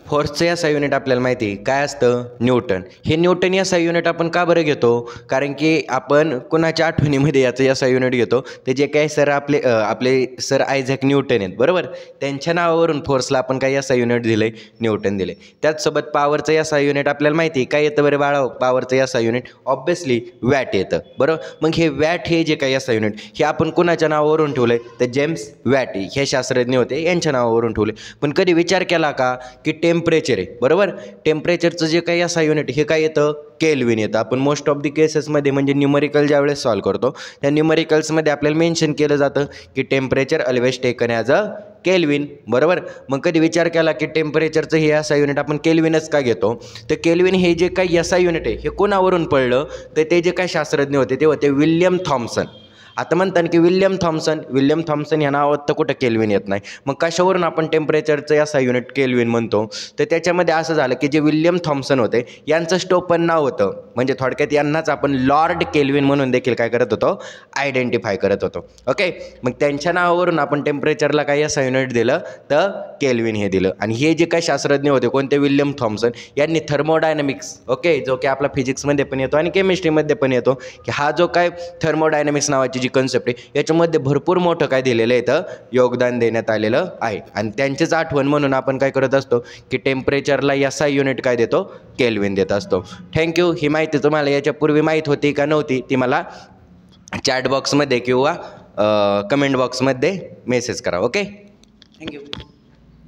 फोर्सचं SI unit आपल्याला माहिती आहे काय असतं, न्यूटन. हे न्यूटन एसआय युनिट आपण का बरं घेतो, कारण की आपण कुणाच्या आठवणीमध्ये याचं एसआय युनिट घेतो, ते जे काही सर आपले सर आयझॅक न्यूटन आहेत बरोबर, त्यांच्या नावावरून फोर्सला आपण काही एसआय युनिट दिले, न्यूटन दिले. त्याचसोबत पॉवरचं एसआय युनिट आपल्याला माहिती आहे काय येतं बरं बाळा, पॉवरचं एसआय युनिट ऑब्वियसली वॅट येतं बरोबर. मग हे वॅट हे जे काही एसआय युनिट हे आपण कुणाच्या नावावरून ठेवलं आहे, तर जेम्स वॅट हे शास्त्रज्ञ होते यांच्या नावावरून ठेवले. पण कधी विचार केला का की टेम्परेचर आहे बरोबर, टेम्परेचरचं जे काही एसआय युनिट हे काय येतं, केल्विन येतं. आपण मोस्ट ऑफ दी केसेसमध्ये म्हणजे न्यूमरिकल ज्यावेळेस सॉल्व करतो त्या न्यूमरिकल्समध्ये आपल्याला मेन्शन केलं जातं की temperature always taken as a kelvin बरोबर. मग कधी विचार केला की टेम्परेचरचं हे एसआय युनिट आपण केल्विनच का घेतो, तर केल्विन हे जे काही एसआय युनिट आहे हे कोणावरून पडलं, तर ते जे काही शास्त्रज्ञ होते ते होते विल्यम थॉम्सन. आता म्हणतात की विल्यम थॉम्सन ह्या नावात तर कुठं केल्विन येत नाही, मग कशावरून आपण टेम्परेचरचं एसआय युनिट केल्विन म्हणतो, तर त्याच्यामध्ये असं झालं की जे विल्यम थॉम्सन होते यांचं स्टोपन नाव होतं, म्हणजे थोडक्यात यांनाच आपण लॉर्ड केल्विन म्हणून देखील काय करत होतो, आयडेंटिफाय करत होतो. ओके, मग त्यांच्या नावावरून आपण टेम्परेचरला काय एसआय युनिट दिलं, तर केल्विन हे दिलं. आणि हे जे काही शास्त्रज्ञ होते कोणते, विल्यम थॉम्सन यांनी थर्मोडायनॅमिक्स, ओके, जो की आपला फिजिक्समध्ये पण येतो आणि केमिस्ट्रीमध्ये पण येतो, की हा जो काय थर्मोडायनॅमिक्स नावाची कन्सेप्ट आहे याच्यामध्ये भरपूर मोठं काय दिलेलं आहे तर योगदान देण्यात आलेलं आहे. आणि त्यांचीच आठवण म्हणून आपण काय करत असतो की टेम्परेचरला एसआय युनिट काय देतो, केल्विन देत असतो. थँक्यू. ही माहिती तुम्हाला याच्यापूर्वी माहीत होती का नव्हती ती मला चॅट बॉक्समध्ये किंवा कमेंट बॉक्समध्ये मेसेज करा. Okay, thank you.